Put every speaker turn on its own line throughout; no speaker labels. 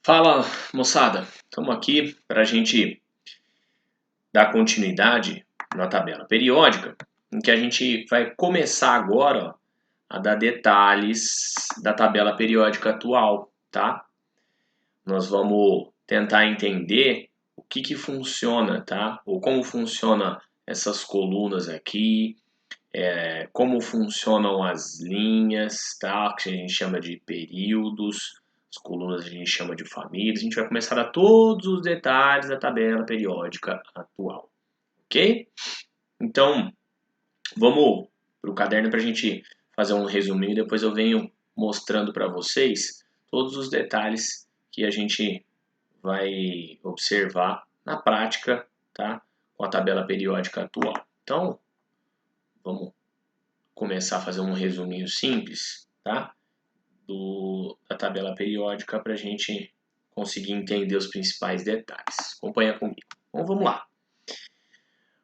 Fala, moçada, estamos aqui para a gente dar continuidade na tabela periódica, em que a gente vai começar agora a dar detalhes da tabela periódica atual, tá? Nós vamos tentar entender o que funciona, tá? Ou como funciona essas colunas aqui, como funcionam as linhas, tá? Que a gente chama de períodos, as colunas a gente chama de famílias. A gente vai começar a dar todos os detalhes da tabela periódica atual, ok? Então, vamos para o caderno para a gente fazer um resuminho. Depois eu venho mostrando para vocês todos os detalhes que a gente vai observar na prática, tá? Com a tabela periódica atual. Então, vamos começar a fazer um resuminho simples, tá? Da tabela periódica para a gente conseguir entender os principais detalhes. Acompanha comigo. Então vamos lá.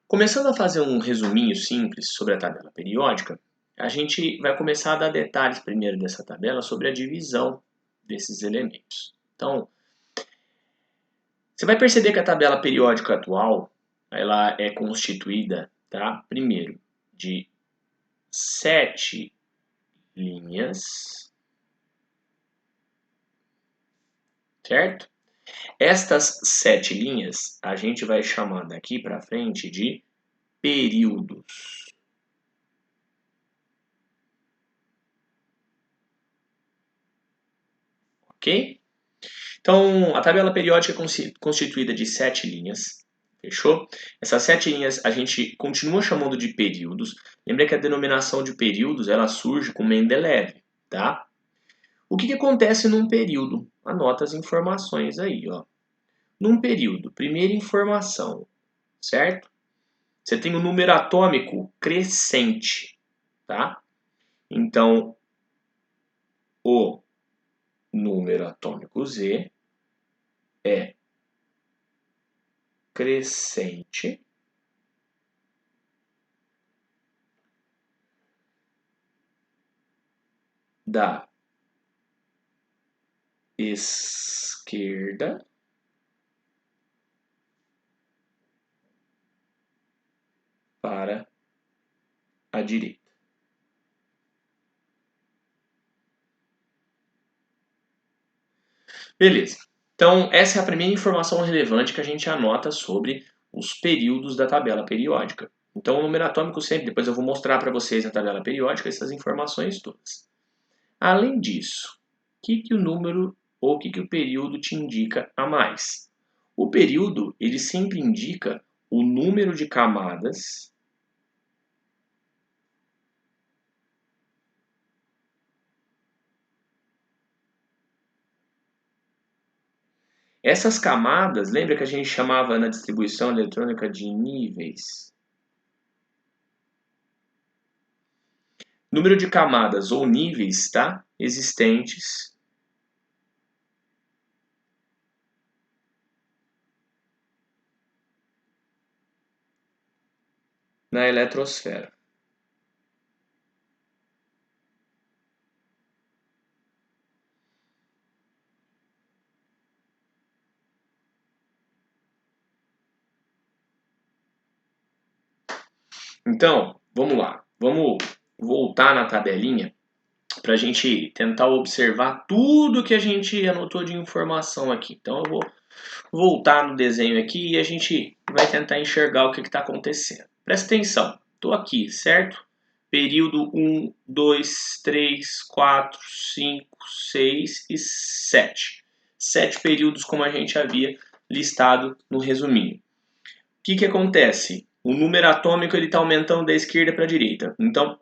Começando a fazer um resuminho simples sobre a tabela periódica, a gente vai começar a dar detalhes primeiro dessa tabela sobre a divisão desses elementos. Então, você vai perceber que a tabela periódica atual ela é constituída, tá? Primeiro, de 7 linhas, certo? Estas 7 linhas a gente vai chamar daqui para frente de períodos. Ok? Então, a tabela periódica é constituída de 7 linhas. Fechou? Essas 7 linhas a gente continua chamando de períodos. Lembra que a denominação de períodos ela surge com Mendeleev, tá? O que acontece num período? Anota as informações aí, ó. Num período, primeira informação, certo? Você tem um número atômico crescente, tá? Então, o número atômico Z é crescente da esquerda para a direita. Beleza. Então, essa é a primeira informação relevante que a gente anota sobre os períodos da tabela periódica. Então, o número atômico sempre, depois eu vou mostrar para vocês na tabela periódica essas informações todas. Além disso, o que o número ou o que o período te indica a mais? O período, ele sempre indica o número de camadas Essas camadas, lembra que a gente chamava na distribuição eletrônica de níveis? Número de camadas ou níveis, tá? Existentes na eletrosfera. Então, vamos lá. Vamos voltar na tabelinha para a gente tentar observar tudo que a gente anotou de informação aqui. Então, eu vou voltar no desenho aqui e a gente vai tentar enxergar o que está acontecendo. Presta atenção. Estou aqui, certo? Período 1, 2, 3, 4, 5, 6 e 7. 7 períodos como a gente havia listado no resuminho. O que acontece? O número atômico está aumentando da esquerda para a direita. Então,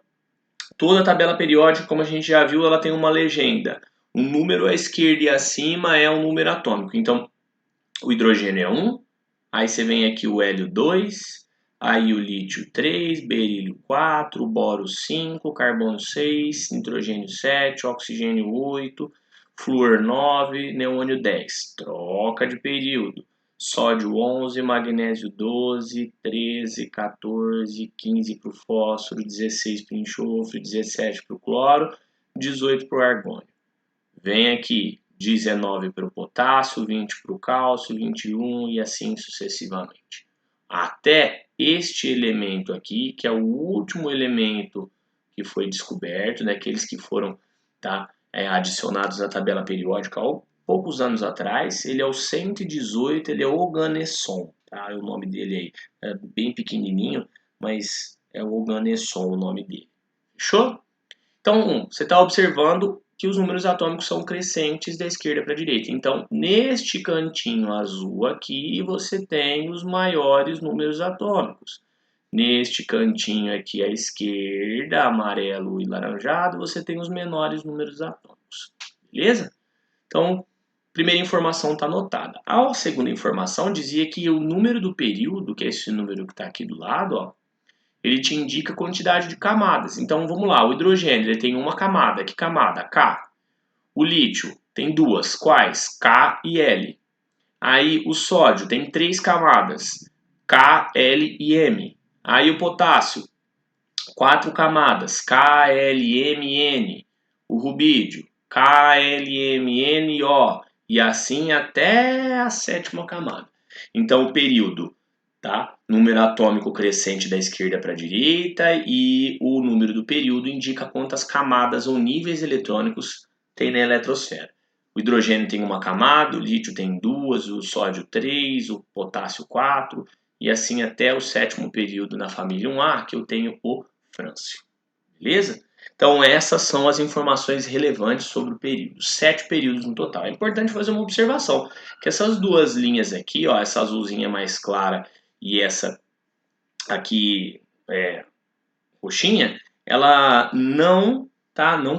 toda a tabela periódica, como a gente já viu, ela tem uma legenda. Um número à esquerda e acima é um número atômico. Então, o hidrogênio é 1, aí você vem aqui o hélio 2, aí o lítio 3, berílio 4, boro 5, carbono 6, nitrogênio 7, oxigênio 8, flúor 9, neônio 10. Troca de período. Sódio 11, magnésio 12, 13, 14, 15 para o fósforo, 16 para o enxofre, 17 para o cloro, 18 para o argônio. Vem aqui, 19 para o potássio, 20 para o cálcio, 21 e assim sucessivamente. Até este elemento aqui, que é o último elemento que foi descoberto, daqueles que foram adicionados à tabela periódica há poucos anos atrás, ele é o 118, ele é Oganesson, tá? O nome dele aí é bem pequenininho, mas é o Oganesson o nome dele. Fechou? Então, você está observando que os números atômicos são crescentes da esquerda para a direita. Então, neste cantinho azul aqui, você tem os maiores números atômicos. Neste cantinho aqui à esquerda, amarelo e laranjado, você tem os menores números atômicos. Beleza? Então, primeira informação está anotada. A segunda informação dizia que o número do período, que é esse número que está aqui do lado, ó, ele te indica a quantidade de camadas. Então, vamos lá, o hidrogênio ele tem uma camada. Que camada? K. O lítio tem duas. Quais? K e L. Aí, o sódio tem 3 camadas. K, L e M. Aí, o potássio, 4 camadas. K, L, M, N. O rubídio, K, L, M, N, O. E assim até a 7ª camada. Então, o período, tá? Número atômico crescente da esquerda para a direita e o número do período indica quantas camadas ou níveis eletrônicos tem na eletrosfera. O hidrogênio tem uma camada, o lítio tem 2, o sódio 3, o potássio 4 e assim até o 7º período na família 1A, que eu tenho o frâncio. Beleza? Então essas são as informações relevantes sobre o período. 7 períodos no total. É importante fazer uma observação, que essas duas linhas aqui, ó, essa azulzinha mais clara e essa aqui roxinha, ela não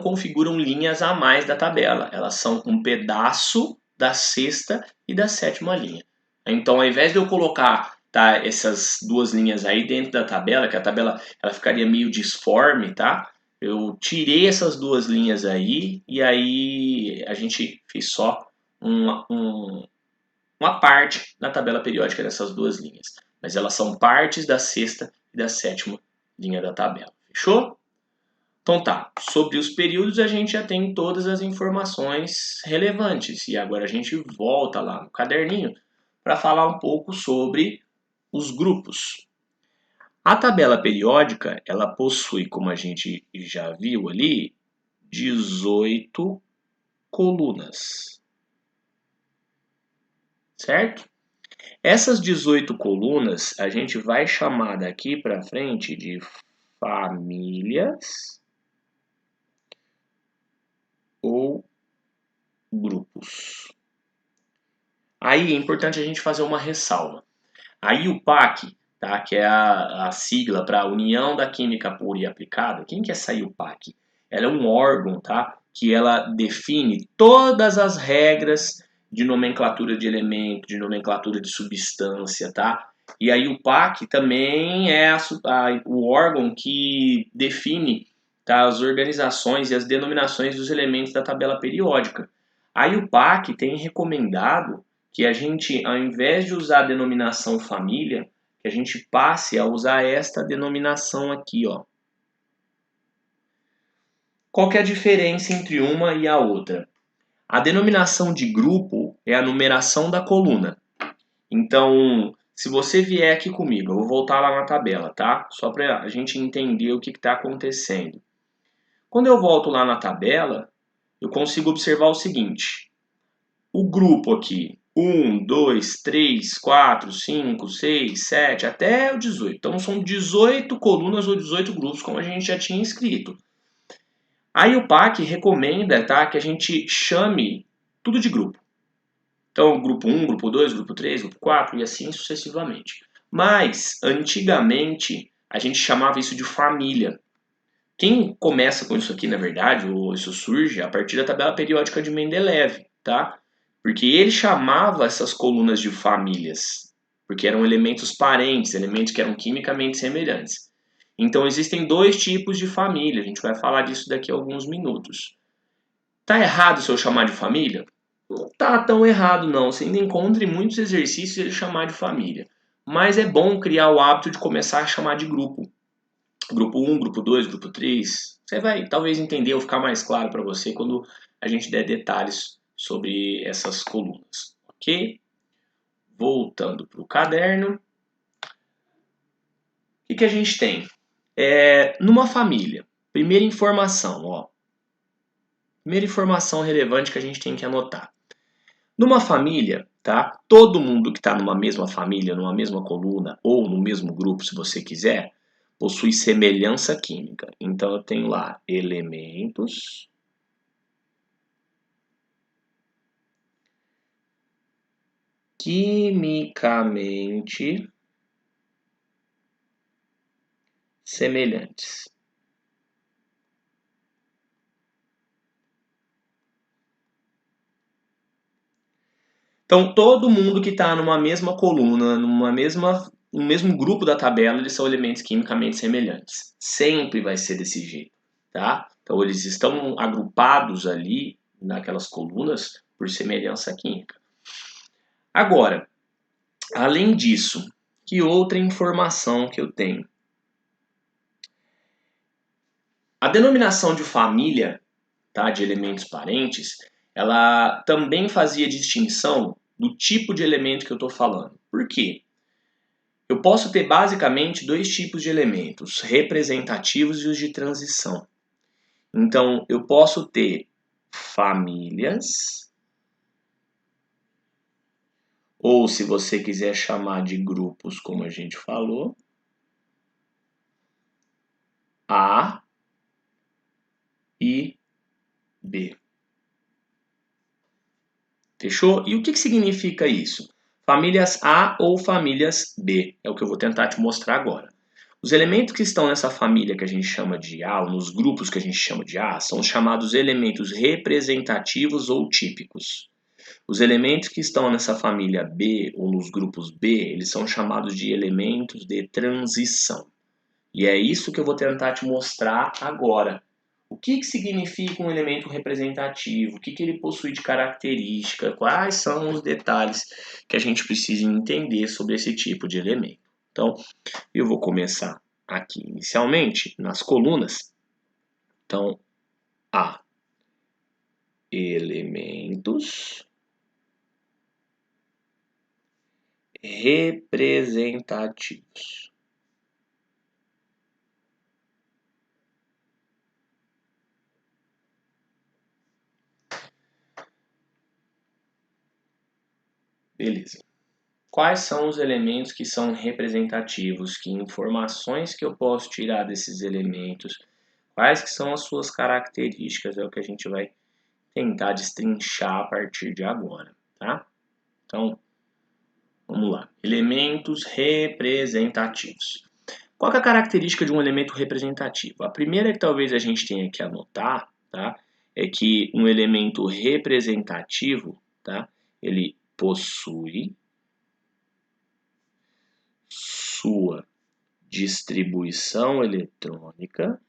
configuram linhas a mais da tabela. Elas são um pedaço da 6ª e da 7ª linha. Então, ao invés de eu colocar essas duas linhas aí dentro da tabela, que a tabela ela ficaria meio disforme, tá? Eu tirei essas duas linhas aí e aí a gente fez só uma parte da tabela periódica dessas duas linhas. Mas elas são partes da 6ª e da 7ª linha da tabela. Fechou? Então tá, sobre os períodos a gente já tem todas as informações relevantes. E agora a gente volta lá no caderninho para falar um pouco sobre os grupos. A tabela periódica, ela possui, como a gente já viu ali, 18 colunas. Certo? Essas 18 colunas a gente vai chamar daqui para frente de famílias ou grupos. Aí é importante a gente fazer uma ressalva. A IUPAC, tá, que é a sigla para a União da Química Pura e Aplicada, quem que é essa IUPAC? Ela é um órgão, tá, que ela define todas as regras de nomenclatura de elemento, de nomenclatura de substância, tá? E a IUPAC também é o órgão que define, tá, as organizações e as denominações dos elementos da tabela periódica. A IUPAC tem recomendado que a gente, ao invés de usar a denominação família, que a gente passe a usar esta denominação aqui, ó. Qual que é a diferença entre uma e a outra? A denominação de grupo é a numeração da coluna. Então, se você vier aqui comigo, eu vou voltar lá na tabela, tá? Só para a gente entender o que está acontecendo. Quando eu volto lá na tabela, eu consigo observar o seguinte. O grupo aqui, 1, 2, 3, 4, 5, 6, 7, até o 18. Então, são 18 colunas ou 18 grupos, como a gente já tinha escrito. A IUPAC recomenda, tá, que a gente chame tudo de grupo. Então, grupo 1, grupo 2, grupo 3, grupo 4 e assim sucessivamente. Mas, antigamente, a gente chamava isso de família. Quem começa com isso aqui, na verdade, ou isso surge a partir da tabela periódica de Mendeleev, tá? Porque ele chamava essas colunas de famílias, porque eram elementos parentes, elementos que eram quimicamente semelhantes. Então existem dois tipos de família, a gente vai falar disso daqui a alguns minutos. Tá errado se eu chamar de família? Não tá tão errado não, você ainda encontra em muitos exercícios ele chamar de família. Mas é bom criar o hábito de começar a chamar de grupo. Grupo 1, grupo 2, grupo 3. Você vai talvez entender ou ficar mais claro para você quando a gente der detalhes sobre essas colunas, ok? Voltando para o caderno, o que a gente tem? Numa família, primeira informação, ó. Primeira informação relevante que a gente tem que anotar. Numa família, tá? Todo mundo que está numa mesma família, numa mesma coluna ou no mesmo grupo, se você quiser, possui semelhança química. Então eu tenho lá elementos quimicamente semelhantes. Então, todo mundo que está numa mesma coluna, no mesmo grupo da tabela, eles são elementos quimicamente semelhantes. Sempre vai ser desse jeito, tá? Então, eles estão agrupados ali naquelas colunas por semelhança química. Agora, além disso, que outra informação que eu tenho? A denominação de família, tá, de elementos parentes, ela também fazia distinção do tipo de elemento que eu estou falando. Por quê? Eu posso ter basicamente dois tipos de elementos, representativos e os de transição. Então, eu posso ter famílias, ou se você quiser chamar de grupos, como a gente falou, A e B. Fechou? E o que significa isso? Famílias A ou famílias B, é o que eu vou tentar te mostrar agora. Os elementos que estão nessa família que a gente chama de A, ou nos grupos que a gente chama de A, são os chamados elementos representativos ou típicos. Os elementos que estão nessa família B, ou nos grupos B, eles são chamados de elementos de transição. E é isso que eu vou tentar te mostrar agora. O que significa um elemento representativo? O que ele possui de característica? Quais são os detalhes que a gente precisa entender sobre esse tipo de elemento? Então, eu vou começar aqui inicialmente nas colunas. Então, A, elementos representativos. Beleza. Quais são os elementos que são representativos? Que informações que eu posso tirar desses elementos? Quais que são as suas características? É o que a gente vai tentar destrinchar a partir de agora, tá? Então, vamos lá. Elementos representativos. Qual que é a característica de um elemento representativo? A primeira que talvez a gente tenha que anotar, tá? É que um elemento representativo, tá? Ele possui sua distribuição eletrônica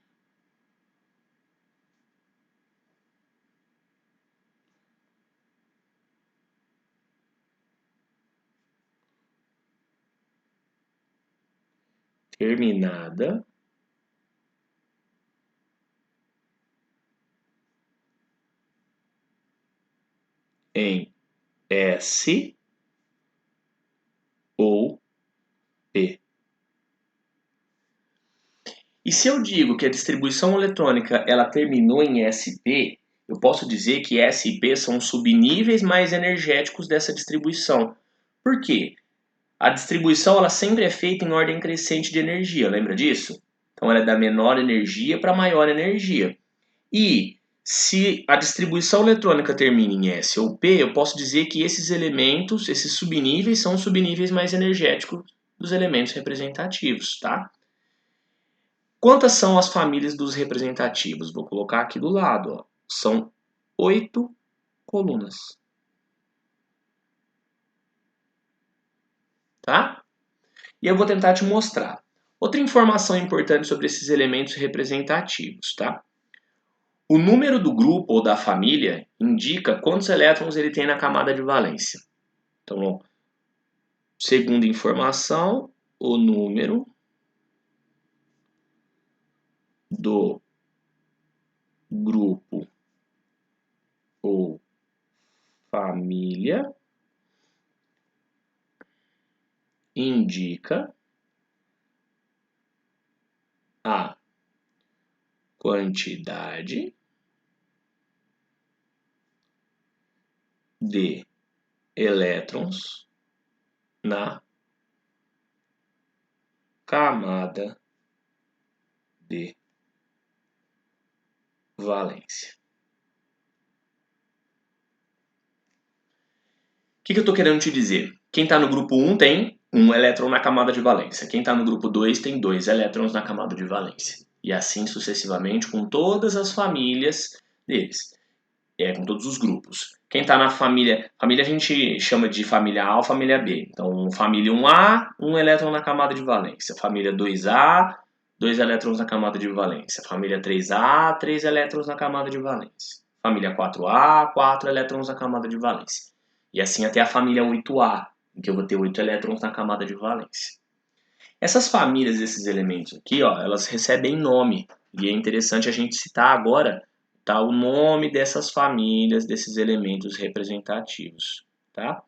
terminada em S ou P. E se eu digo que a distribuição eletrônica ela terminou em SP, eu posso dizer que S e P são subníveis mais energéticos dessa distribuição. Por quê? A distribuição ela sempre é feita em ordem crescente de energia, lembra disso? Então ela é da menor energia para maior energia. E se a distribuição eletrônica termina em S ou P, eu posso dizer que esses elementos, esses subníveis, são subníveis mais energéticos dos elementos representativos, tá? Quantas são as famílias dos representativos? Vou colocar aqui do lado, ó. São 8 colunas, tá? E eu vou tentar te mostrar. Outra informação importante sobre esses elementos representativos, tá? O número do grupo ou da família indica quantos elétrons ele tem na camada de valência. Então, segunda informação, o número do grupo ou família indica a quantidade de elétrons na camada de valência. O que eu estou querendo te dizer? Quem está no grupo 1 tem um elétron na camada de valência. Quem está no grupo 2 tem 2 elétrons na camada de valência. E assim sucessivamente com todas as famílias deles. Com todos os grupos. Quem está na família a gente chama de família A ou família B. Então, família 1A, um elétron na camada de valência. Família 2A, 2 elétrons na camada de valência. Família 3A, 3 elétrons na camada de valência. Família 4A, 4 elétrons na camada de valência. E assim até a família 8A, em que eu vou ter 8 elétrons na camada de valência. Essas famílias desses elementos aqui, ó, elas recebem nome. E é interessante a gente citar agora, tá, o nome dessas famílias, desses elementos representativos. Tá?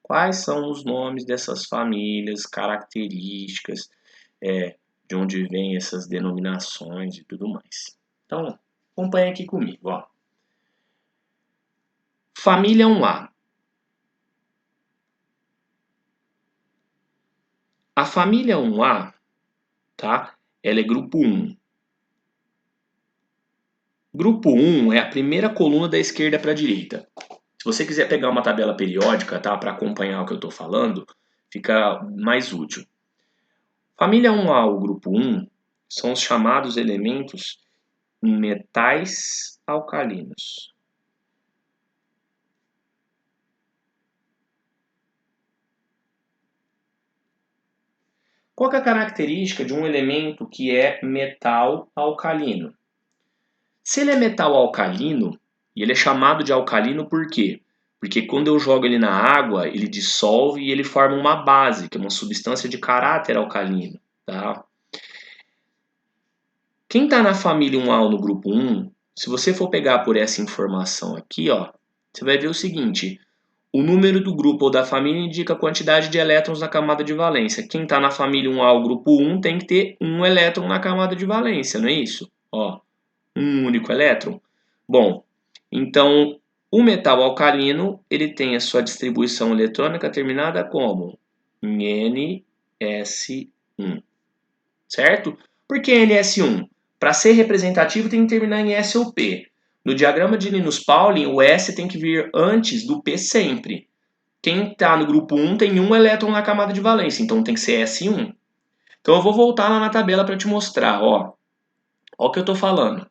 Quais são os nomes dessas famílias, características, de onde vêm essas denominações e tudo mais. Então, acompanha aqui comigo. Ó. Família 1A. A família 1A, tá? Ela é grupo 1. Grupo 1 é a primeira coluna da esquerda para a direita. Se você quiser pegar uma tabela periódica, tá, para acompanhar o que eu estou falando, fica mais útil. Família 1A, o grupo 1, são os chamados elementos metais alcalinos. Qual que é a característica de um elemento que é metal alcalino? Se ele é metal alcalino, e ele é chamado de alcalino por quê? Porque quando eu jogo ele na água, ele dissolve e ele forma uma base, que é uma substância de caráter alcalino. Tá? Quem está na família 1A no grupo 1, se você for pegar por essa informação aqui, ó, você vai ver o seguinte: o número do grupo ou da família indica a quantidade de elétrons na camada de valência. Quem está na família 1A, o grupo 1, tem que ter um elétron na camada de valência, não é isso? Ó, um único elétron. Bom, então o metal alcalino ele tem a sua distribuição eletrônica terminada como em NS1, certo? Por que NS1? Para ser representativo tem que terminar em S ou P. No diagrama de Linus-Pauling, o S tem que vir antes do P sempre. Quem está no grupo 1 tem um elétron na camada de valência, então tem que ser S1. Então eu vou voltar lá na tabela para te mostrar. Ó o que eu estou falando.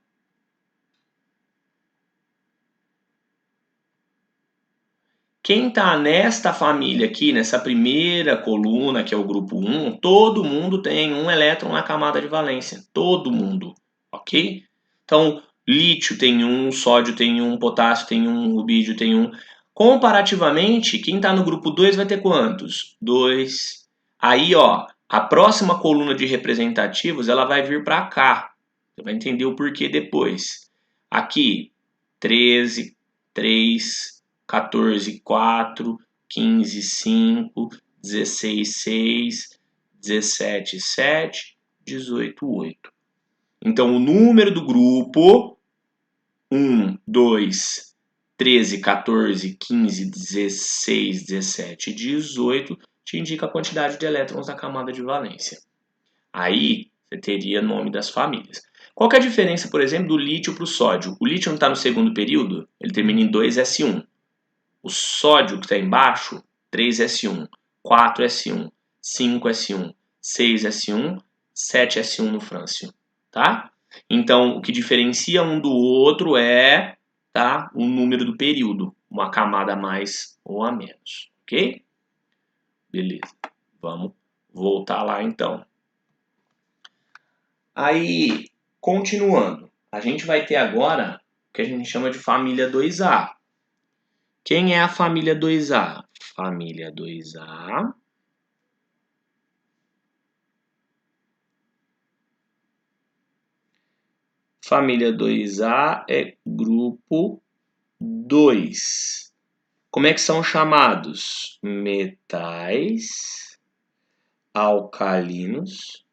Quem está nesta família aqui, nessa primeira coluna, que é o grupo 1, todo mundo tem um elétron na camada de valência. Todo mundo, ok? Então, lítio tem um, sódio tem um, potássio tem um, rubídio tem um. Comparativamente, quem está no grupo 2 vai ter quantos? 2. Aí, ó, a próxima coluna de representativos, ela vai vir para cá. Você vai entender o porquê depois. Aqui, 13, 3... 14, 4, 15, 5, 16, 6, 17, 7, 18, 8. Então, o número do grupo 1, 2, 13, 14, 15, 16, 17 e 18 te indica a quantidade de elétrons na camada de valência. Aí, você teria nome das famílias. Qual que é a diferença, por exemplo, do lítio para o sódio? O lítio não está no segundo período, ele termina em 2S1. O sódio que está embaixo, 3S1, 4S1, 5S1, 6S1, 7S1 no frâncio, tá? Então, o que diferencia um do outro é, tá, o número do período, uma camada a mais ou a menos, ok? Beleza, vamos voltar lá então. Aí, continuando, a gente vai ter agora o que a gente chama de família 2A. Quem é a família 2A? Família 2A. Família 2A é grupo 2. Como é que são chamados? Metais alcalinos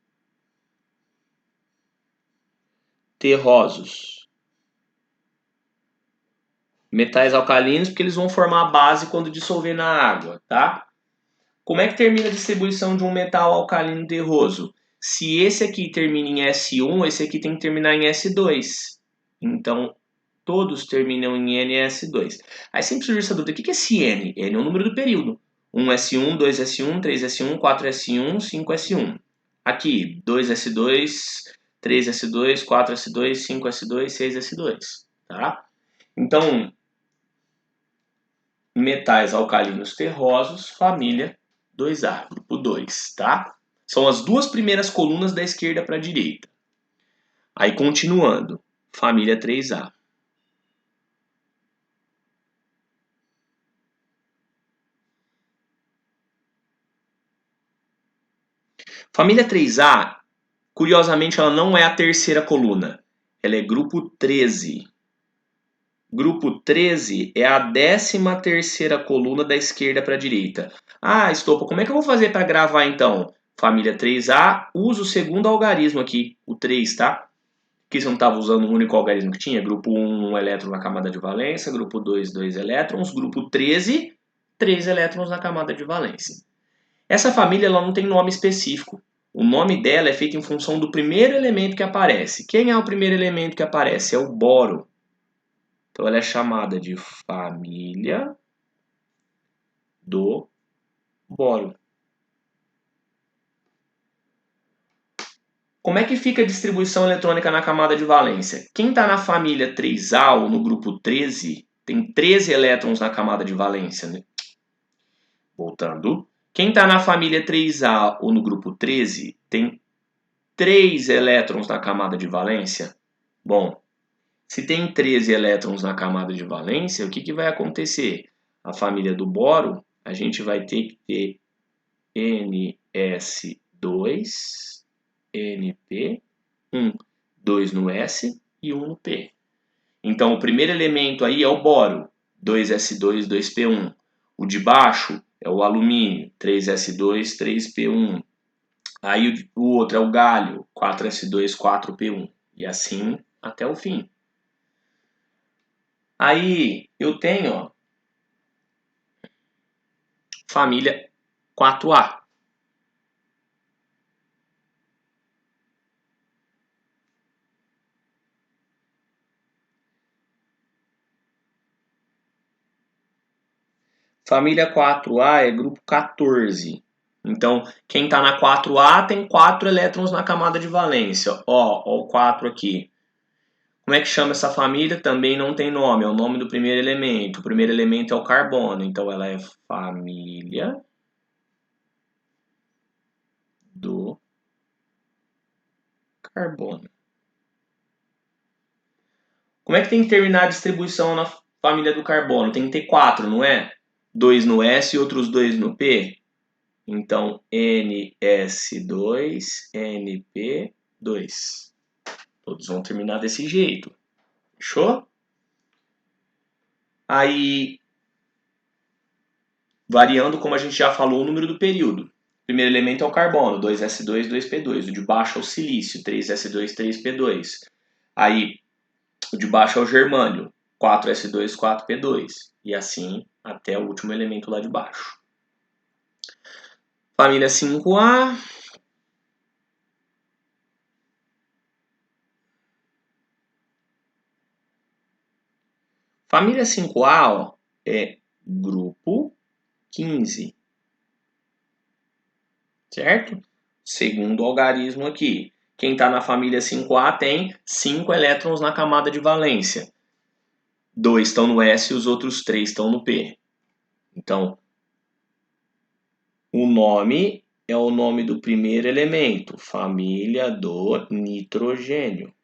terrosos. Metais alcalinos porque eles vão formar a base quando dissolver na água, tá? Como é que termina a distribuição de um metal alcalino terroso? Se esse aqui termina em S1, esse aqui tem que terminar em S2. Então, todos terminam em NS2. Aí sempre surge essa dúvida, o que é esse N? N é o número do período. 1S1, 2S1, 3S1, 4S1, 5S1. Aqui, 2S2, 3S2, 4S2, 5S2, 6S2. Tá? Então, metais alcalinos terrosos, família 2A, grupo 2, tá? São as duas primeiras colunas da esquerda para a direita. Aí, continuando, família 3A. Família 3A, curiosamente, ela não é a terceira coluna. Ela é grupo 13. Grupo 13 é a 13ª coluna da esquerda para a direita. Ah, Estopa, como é que eu vou fazer para gravar então? Família 3A, usa o segundo algarismo aqui, o 3, tá? Aqui você não estava usando o único algarismo que tinha. Grupo 1, 1 elétron na camada de valência. Grupo 2, 2 elétrons. Grupo 13, 3 elétrons na camada de valência. Essa família ela não tem nome específico. O nome dela é feito em função do primeiro elemento que aparece. Quem é o primeiro elemento que aparece? É o boro. Então ela é chamada de família do boro. Como é que fica a distribuição eletrônica na camada de valência? Quem está na família 3A ou no grupo 13 tem 13 elétrons na camada de valência. Né? Voltando. Quem está na família 3A ou no grupo 13 tem 3 elétrons na camada de valência. Bom, se tem 13 elétrons na camada de valência, o que vai acontecer? A família do boro, a gente vai ter que ter NS2, NP, 2 no S e 1 no P. Então, o primeiro elemento aí é o boro, 2S2, 2P1. O de baixo é o alumínio, 3S2, 3P1. Aí o outro é o galho, 4S2, 4P1. E assim até o fim. Aí eu tenho ó, família 4A. Família 4A é grupo 14. Então, quem está na 4A tem 4 elétrons na camada de valência. Ó o 4 aqui. Como é que chama essa família? Também não tem nome, é o nome do primeiro elemento. O primeiro elemento é o carbono, então ela é família do carbono. Como é que tem que terminar a distribuição na família do carbono? Tem que ter 4, não é? 2 no S e outros 2 no P. Então, NS2, NP2. Todos vão terminar desse jeito. Fechou? Aí, variando, como a gente já falou, o número do período. O primeiro elemento é o carbono, 2S2, 2P2. O de baixo é o silício, 3S2, 3P2. Aí, o de baixo é o germânio, 4S2, 4P2. E assim até o último elemento lá de baixo. Família 5A. Família 5A ó, é grupo 15. Certo? Segundo algarismo aqui. Quem está na família 5A tem 5 elétrons na camada de valência. 2 estão no S e os outros 3 estão no P. Então, o nome é o nome do primeiro elemento, família do nitrogênio.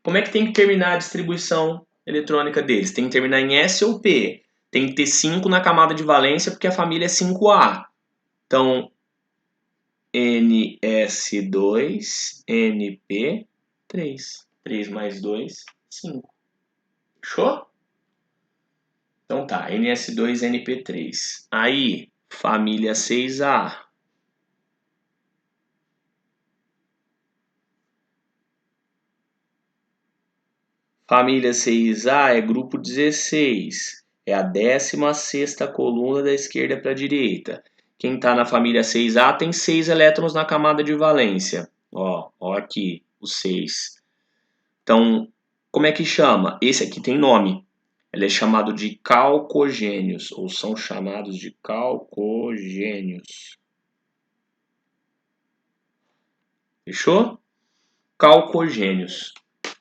Como é que tem que terminar a distribuição eletrônica deles? Tem que terminar em S ou P. Tem que ter 5 na camada de valência porque a família é 5A. Então, NS2, NP3. 3 mais 2, 5. Fechou? Então tá, NS2NP3. Aí, família 6A. Família 6A é grupo 16. É a 16ª coluna da esquerda para a direita. Quem está na família 6A tem 6 elétrons na camada de valência. Ó aqui, os 6. Então, como é que chama? Esse aqui tem nome. Ele é chamado de calcogênios, ou são chamados de calcogênios. Fechou? Calcogênios.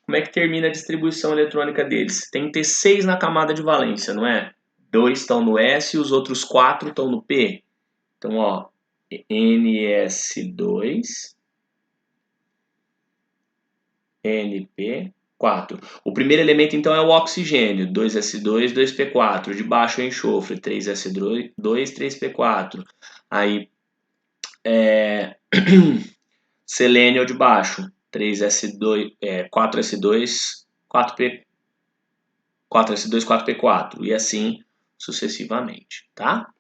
Como é que termina a distribuição eletrônica deles? Tem que ter 6 na camada de valência, não é? 2 estão no S e os outros 4 estão no P. Então, ó, NS2, NP4. O primeiro elemento, então, é o oxigênio. 2S2, 2P4. De baixo, o enxofre. 3S2, 3P4. Aí, selênio de baixo. 3S2, 4S2, 4S2, 4P4. E assim sucessivamente, tá?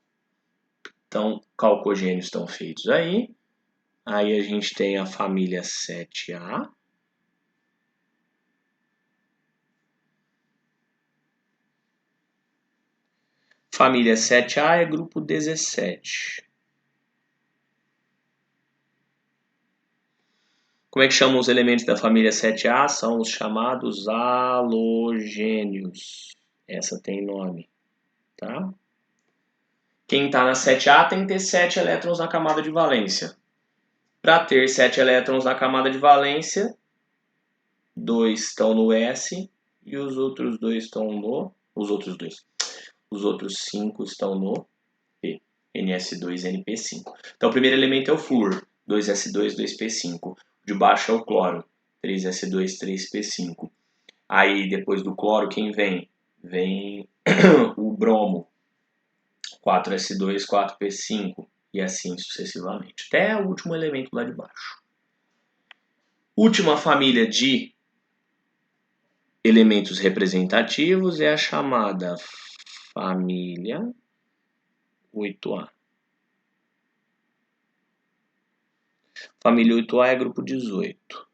Então, calcogênios estão feitos aí. Aí a gente tem a família 7A. Família 7A é grupo 17. Como é que chamam os elementos da família 7A? São os chamados halogênios. Essa tem nome, tá? Quem está na 7A tem que ter 7 elétrons na camada de valência. Para ter 7 elétrons na camada de valência, 2 estão no S e os outros 2 estão no... Os outros 5 estão no P. NS2NP5. Então o primeiro elemento é o flúor. 2S2, 2P5. De baixo é o cloro. 3S2, 3P5. Aí depois do cloro, quem vem? Vem o bromo. 4S2, 4P5. E assim sucessivamente. Até o último elemento lá de baixo. Última família de elementos representativos é a chamada família 8A. Família 8A é grupo 18.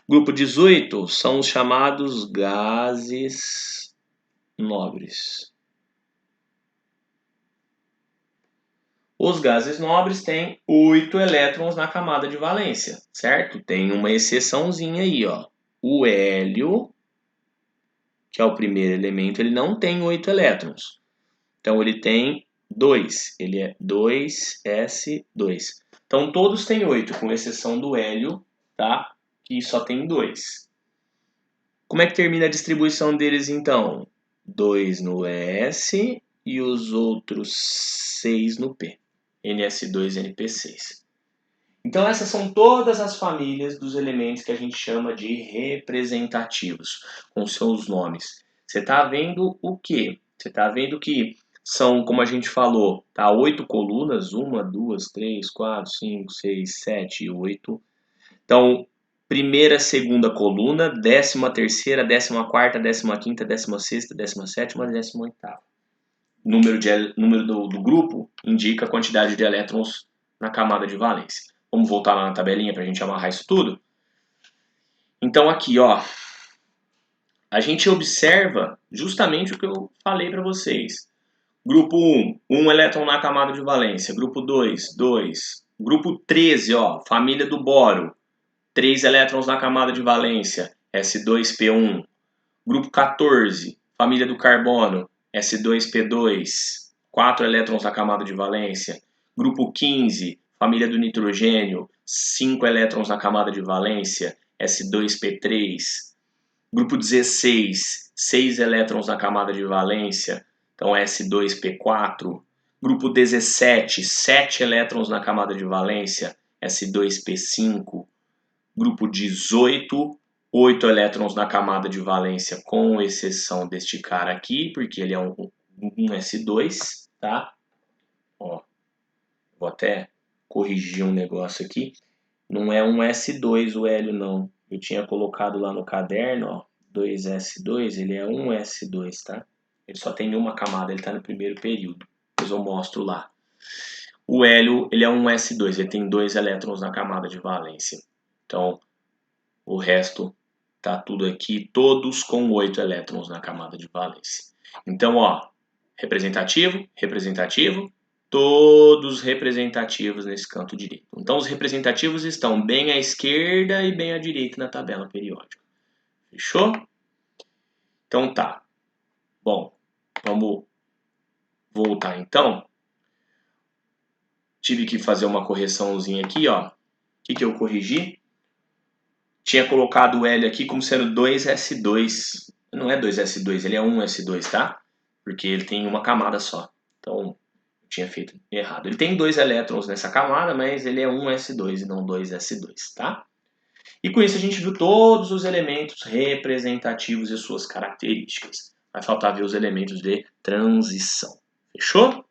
Grupo 18 são os chamados gases nobres. Os gases nobres têm 8 elétrons na camada de valência, certo? Tem uma exceçãozinha aí, ó. O hélio, que é o primeiro elemento, ele não tem 8 elétrons. Então ele tem 2, ele é 2s2. Então todos têm 8, com exceção do hélio, tá? Que só tem 2. Como é que termina a distribuição deles então? 2 no S e os outros 6 no P. NS2, NP6. Então essas são todas as famílias dos elementos que a gente chama de representativos, com seus nomes. Você está vendo o quê? Você está vendo que são, como a gente falou, tá? 8 colunas, 1, 2, 3, 4, 5, 6, 7, 8. Então, primeira, segunda coluna, 13ª, 14ª, 15ª, 16ª, 17ª e 18ª. Número do grupo indica a quantidade de elétrons na camada de valência. Vamos voltar lá na tabelinha para a gente amarrar isso tudo? Então aqui, ó, a gente observa justamente o que eu falei para vocês. Grupo 1, 1 elétron na camada de valência. Grupo 2, 2. Grupo 13, ó, família do boro. 3 elétrons na camada de valência, S2P1. Grupo 14, família do carbono, S2P2, 4 elétrons na camada de valência. Grupo 15, família do nitrogênio, 5 elétrons na camada de valência, S2P3. Grupo 16, 6 elétrons na camada de valência, então S2P4. Grupo 17, 7 elétrons na camada de valência, S2P5. Grupo 18, 8 elétrons na camada de valência, com exceção deste cara aqui, porque ele é um S2, tá? Ó, vou até corrigir um negócio aqui. Não é um S2 o hélio, não. Eu tinha colocado lá no caderno, ó, 2S2, ele é um S2, tá? Ele só tem uma camada, ele está no primeiro período. Depois eu mostro lá. O hélio, ele é um S2, ele tem 2 elétrons na camada de valência. Então, o resto tá tudo aqui, todos com 8 elétrons na camada de valência. Então, ó, representativo, representativo, todos representativos nesse canto direito. Então, os representativos estão bem à esquerda e bem à direita na tabela periódica. Fechou? Então tá. Bom, vamos voltar então. Tive que fazer uma correçãozinha aqui, ó. O que eu corrigi? Tinha colocado o L aqui como sendo 2S2. Não é 2S2, ele é 1S2, tá? Porque ele tem uma camada só. Então, eu tinha feito errado. Ele tem 2 elétrons nessa camada, mas ele é 1S2 e não 2S2, tá? E com isso a gente viu todos os elementos representativos e suas características. Vai faltar ver os elementos de transição. Fechou?